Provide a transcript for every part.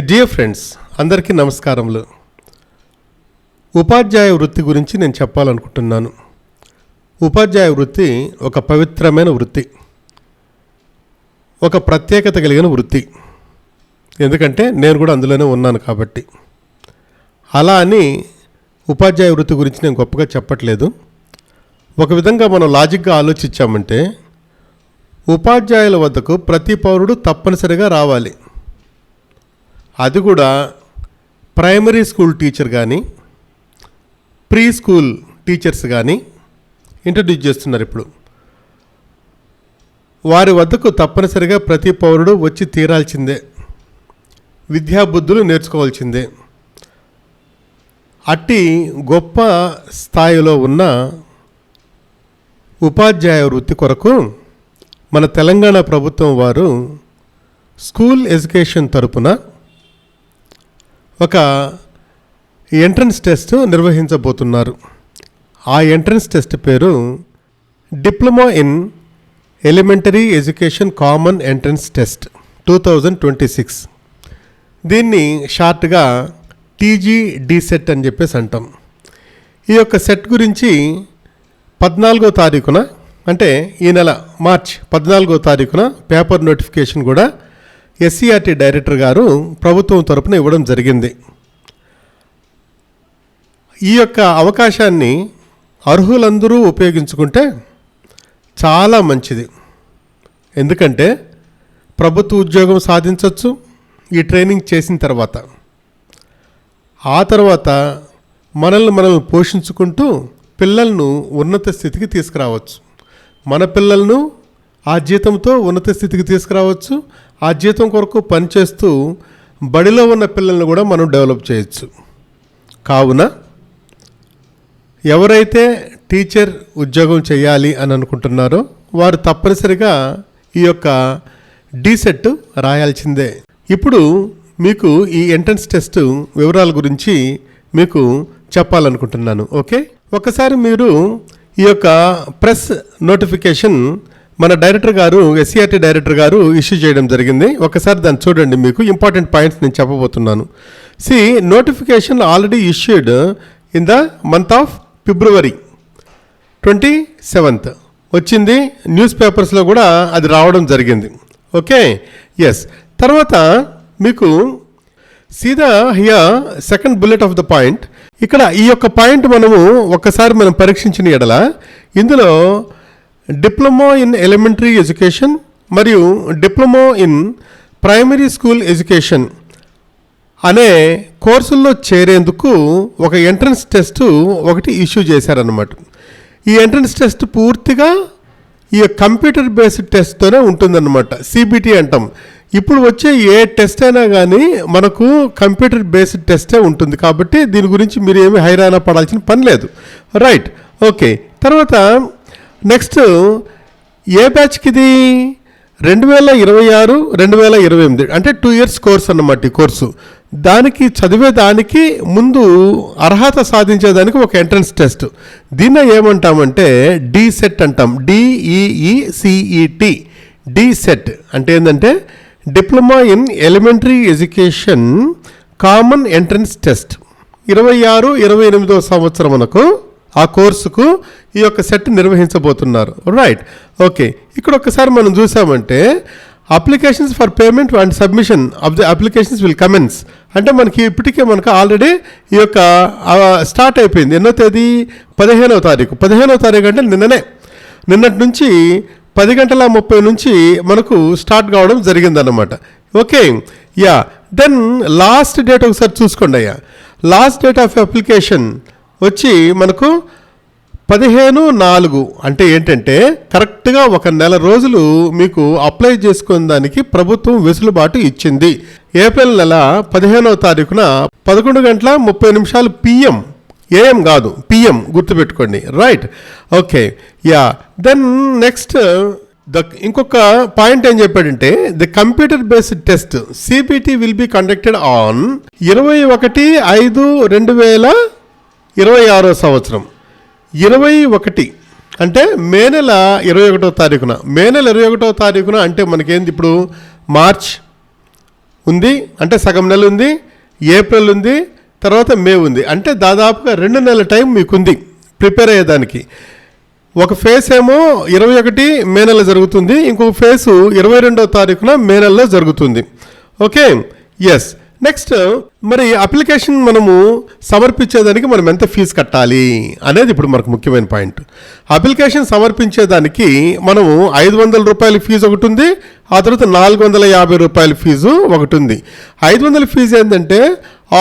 Dear friends, అందరికీ నమస్కారములు. ఉపాధ్యాయ వృత్తి గురించి నేను చెప్పాలనుకుంటున్నాను. ఉపాధ్యాయ వృత్తి ఒక పవిత్రమైన వృత్తి, ఒక ప్రత్యేకత కలిగిన వృత్తి. ఎందుకంటే నేను కూడా అందులోనే ఉన్నాను కాబట్టి. అలా అని ఉపాధ్యాయ వృత్తి గురించి నేను గొప్పగా చెప్పట్లేదు. ఒక విధంగా మనం లాజిక్గా ఆలోచించామంటే ఉపాధ్యాయుల వద్దకు ప్రతి పౌరుడు తప్పనిసరిగా రావాలి. అది కూడా ప్రైమరీ స్కూల్ టీచర్ కానీ ప్రీ స్కూల్ టీచర్స్ కానీ ఇంట్రడ్యూస్ చేస్తున్నారు. ఇప్పుడు వారి వద్దకు తప్పనిసరిగా ప్రతి పౌరుడు వచ్చి తీరాల్సిందే, విద్యాబుద్ధులు నేర్చుకోవాల్సిందే. అట్టి గొప్ప స్థాయిలో ఉన్న ఉపాధ్యాయ వృత్తి కొరకు మన తెలంగాణ ప్రభుత్వం వారు స్కూల్ ఎడ్యుకేషన్ తరపున ఒక ఎంట్రన్స్ టెస్ట్ నిర్వహించబోతున్నారు. ఆ ఎంట్రన్స్ టెస్ట్ పేరు diploma in elementary education common entrance test 2026. దీన్ని షార్ట్గా TGD-SET అని చెప్పేసి అంటాం. ఈ యొక్క సెట్ గురించి 14వ తారీఖున, అంటే ఈ నెల మార్చ్ 14వ తారీఖున పేపర్ నోటిఫికేషన్ కూడా SCERT డైరెక్టర్ గారు ప్రభుత్వం తరపున ఇవ్వడం జరిగింది. ఈ యొక్క అవకాశాన్ని అర్హులందరూ ఉపయోగించుకుంటే చాలా మంచిది. ఎందుకంటే ప్రభుత్వ ఉద్యోగం సాధించవచ్చు ఈ ట్రైనింగ్ చేసిన తర్వాత. ఆ తర్వాత మనల్ని పోషించుకుంటూ పిల్లలను ఉన్నత స్థితికి తీసుకురావచ్చు. మన పిల్లలను ఆ జీతంతో ఉన్నత స్థితికి తీసుకురావచ్చు. ఆ జీతం కొరకు పనిచేస్తూ బడిలో ఉన్న పిల్లలను కూడా మనం డెవలప్ చేయొచ్చు. కావున ఎవరైతే టీచర్ ఉద్యోగం చేయాలి అని అనుకుంటున్నారో వారు తప్పనిసరిగా ఈ యొక్క D-SET రాయాల్సిందే. ఇప్పుడు మీకు ఈ ఎంట్రన్స్ టెస్ట్ వివరాల గురించి మీకు చెప్పాలనుకుంటున్నాను. ఓకే, ఒకసారి మీరు ఈ యొక్క ప్రెస్ నోటిఫికేషన్ మన డైరెక్టర్ గారు, SCERT డైరెక్టర్ గారు ఇష్యూ చేయడం జరిగింది. ఒకసారి దాన్ని చూడండి, మీకు ఇంపార్టెంట్ పాయింట్స్ నేను చెప్పబోతున్నాను. Notification already issued in the month of February 27th వచ్చింది. న్యూస్ పేపర్స్లో కూడా అది రావడం జరిగింది. Okay, yes. తర్వాత మీకు సీదా here second bullet of the point. ఇక్కడ ఈ యొక్క పాయింట్ మనం పరీక్షించిన ఎడల ఇందులో డిప్లొమా ఇన్ ఎలిమెంటరీ ఎడ్యుకేషన్ మరియు diploma in primary school education అనే కోర్సుల్లో చేరేందుకు ఒక ఎంట్రన్స్ టెస్ట్ ఒకటి ఇష్యూ చేశారన్నమాట. ఈ ఎంట్రన్స్ టెస్ట్ పూర్తిగా ఈ కంప్యూటర్ బేస్డ్ టెస్ట్తోనే ఉంటుందన్నమాట. CBT అంటాం. ఇప్పుడు వచ్చే ఏ టెస్ట్ అయినా కానీ మనకు కంప్యూటర్ బేస్డ్ టెస్టే ఉంటుంది. కాబట్టి దీని గురించి మీరు ఏమి హైరాణ పడాల్సిన పని లేదు. Right, okay. తర్వాత నెక్స్ట్ ఏ బ్యాచ్కి ఇది 2026, 2028 అంటే 2 years కోర్స్ అన్నమాట. ఈ కోర్సు దానికి చదివేదానికి ముందు అర్హత సాధించేదానికి ఒక ఎంట్రన్స్ టెస్ట్. దీన్ని ఏమంటామంటే D-SET అంటాం. DEECET. D-SET అంటే ఏంటంటే diploma in elementary education common entrance test. 26, 28వ సంవత్సరం మనకు ఆ కోర్సుకు ఈ యొక్క సెట్ నిర్వహించబోతున్నారు. Right, okay. ఇక్కడ ఒకసారి మనం చూసామంటే applications for payment and submission of the applications will commence అంటే ఇప్పటికే మనకు ఆల్రెడీ ఈ యొక్క స్టార్ట్ అయిపోయింది. ఎన్నో తేదీ? 15వ తారీఖు. 15వ తారీఖు అంటే నిన్నటి నుంచి 10:30 నుంచి మనకు స్టార్ట్ కావడం జరిగిందన్నమాట. Okay, ya. Then last date ఒకసారి చూసుకోండి అయ్యా. లాస్ట్ డేట్ ఆఫ్ అప్లికేషన్ వచ్చి మనకు 15/4. అంటే ఏంటంటే కరెక్ట్గా 1 నెల రోజులు మీకు అప్లై చేసుకునే దానికి ప్రభుత్వం వెసులుబాటు ఇచ్చింది. ఏప్రిల్ నెల 15వ తారీఖున 11:30 PM. AM కాదు, PM గుర్తుపెట్టుకోండి. Right, okay, ya. Then next ఇంకొక పాయింట్ ఏం చెప్పాడంటే the computer based test CBT will be conducted on 21/5/2026 సంవత్సరం. 21 అంటే మే నెల 21వ తారీఖున. మే నెల 21వ తారీఖున అంటే మనకేంది ఇప్పుడు మార్చ్ ఉంది, అంటే సగం నెల ఉంది, ఏప్రిల్ ఉంది, తర్వాత మే ఉంది, అంటే దాదాపుగా 2 నెలల టైం మీకుంది ప్రిపేర్ అయ్యేదానికి. ఒక ఫేజ్ ఏమో 21 మే నెల జరుగుతుంది, ఇంకొక ఫేజ్ 22వ తారీఖున మే నెలలో జరుగుతుంది. Okay, yes. నెక్స్ట్, మరి అప్లికేషన్ మనము సమర్పించేదానికి మనం ఎంత ఫీజు కట్టాలి అనేది ఇప్పుడు మనకు ముఖ్యమైన పాయింట్. అప్లికేషన్ సమర్పించేదానికి మనము 500 రూపాయల ఫీజు ఒకటి ఉంది, ఆ తర్వాత 450 రూపాయల ఫీజు ఒకటి ఉంది. 500 ఫీజు ఏంటంటే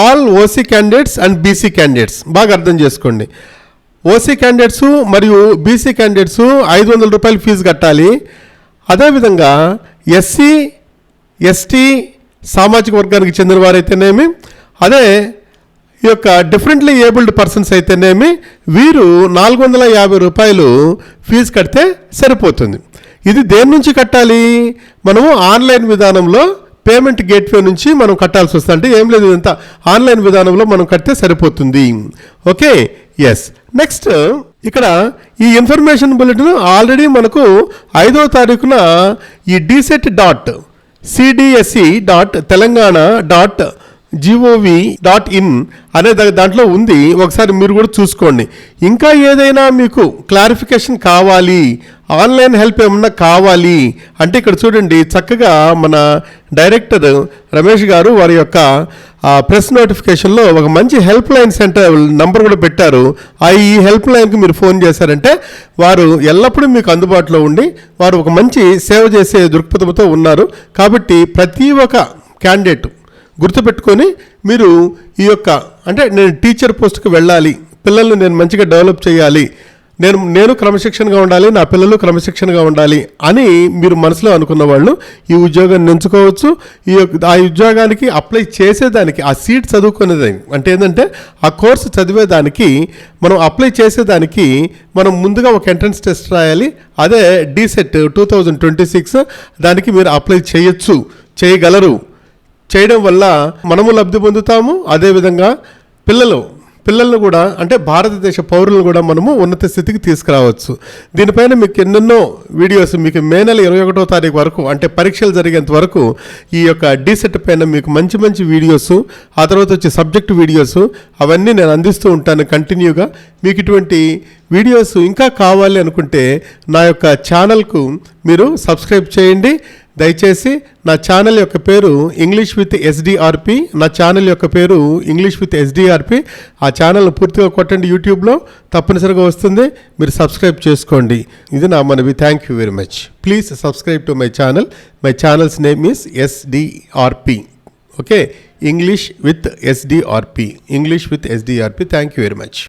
all OC candidates and BC candidates, బాగా అర్థం చేసుకోండి. ఓసీ క్యాండిడేట్స్ మరియు బీసీ క్యాండిడేట్స్ 500 రూపాయల ఫీజు కట్టాలి. అదేవిధంగా ఎస్సీ, ఎస్టీ సామాజిక వర్గానికి చెందిన వారైతేనేమి, అదే ఈ యొక్క డిఫరెంట్లీ ఏబుల్డ్ పర్సన్స్ అయితేనేమి వీరు 450 రూపాయలు ఫీజు కడితే సరిపోతుంది. ఇది దేని నుంచి కట్టాలి? మనము ఆన్లైన్ విధానంలో పేమెంట్ గేట్వే నుంచి మనం కట్టాల్సి వస్తుంది. అంటే ఏం లేదు, ఇంత ఆన్లైన్ విధానంలో మనం కడితే సరిపోతుంది. Okay, yes. నెక్స్ట్, ఇక్కడ ఈ ఇన్ఫర్మేషన్ బులెటిన్ ఆల్రెడీ మనకు 5వ తారీఖున ఈ dset.cdse.telangana.gov.in అనే దాంట్లో ఉంది, ఒకసారి మీరు కూడా చూసుకోండి. ఇంకా ఏదైనా మీకు క్లారిఫికేషన్ కావాలి, ఆన్లైన్ హెల్ప్ ఏమన్నా కావాలి అంటే ఇక్కడ చూడండి, చక్కగా మన డైరెక్టర్ రమేష్ గారు వారి యొక్క ప్రెస్ నోటిఫికేషన్లో ఒక మంచి హెల్ప్ లైన్ సెంటర్ నంబర్ కూడా పెట్టారు. ఈ హెల్ప్ లైన్కి మీరు ఫోన్ చేశారంటే వారు ఎల్లప్పుడూ మీకు అందుబాటులో ఉండి వారు ఒక మంచి సేవ చేసే దృక్పథంతో ఉన్నారు. కాబట్టి ప్రతి ఒక్క క్యాండిడేట్ గుర్తుపెట్టుకొని మీరు ఈ యొక్క, అంటే నేను టీచర్ పోస్ట్కి వెళ్ళాలి, పిల్లల్ని నేను మంచిగా డెవలప్ చేయాలి, నేను క్రమశిక్షణగా ఉండాలి, నా పిల్లలు క్రమశిక్షణగా ఉండాలి అని మీరు మనసులో అనుకున్న వాళ్ళు ఈ ఉద్యోగాన్ని ఎంచుకోవచ్చు. ఆ ఉద్యోగానికి అప్లై చేసేదానికి, ఆ సీట్ చదువుకునేదానికి, అంటే ఏంటంటే ఆ కోర్సు చదివేదానికి మనం అప్లై చేసేదానికి మనం ముందుగా ఒక ఎంట్రన్స్ టెస్ట్ రాయాలి. అదే DSET 2026. దానికి మీరు అప్లై చేయగలరు. చేయడం వల్ల మనము లబ్ధి పొందుతాము. అదేవిధంగా పిల్లలను కూడా, అంటే భారతదేశ పౌరులను కూడా మనము ఉన్నత స్థితికి తీసుకురావచ్చు. దీనిపైన మీకు ఎన్నెన్నో వీడియోస్ మీకు మే నెల 21వ తారీఖు వరకు, అంటే పరీక్షలు జరిగేంత వరకు ఈ యొక్క DSET పైన మీకు మంచి మంచి వీడియోస్, ఆ తర్వాత వచ్చి సబ్జెక్ట్ వీడియోస్ అవన్నీ నేను అందిస్తూ ఉంటాను కంటిన్యూగా. మీకు ఇటువంటి వీడియోస్ ఇంకా కావాలి అనుకుంటే నా యొక్క ఛానల్కు మీరు సబ్స్క్రైబ్ చేయండి. దయచేసి నా ఛానల్ యొక్క పేరు ఇంగ్లీష్ విత్ SDRP. నా ఛానల్ యొక్క పేరు ఇంగ్లీష్ విత్ SDRP. ఆ ఛానల్ను పూర్తిగా కొట్టండి, యూట్యూబ్లో తప్పనిసరిగా వస్తుంది, మీరు సబ్స్క్రైబ్ చేసుకోండి. ఇది నా మనవి. Thank you very much. Please subscribe to my channel. My channels name is SDRP. Okay, English with SDRP. English with SDRP. Thank you very much.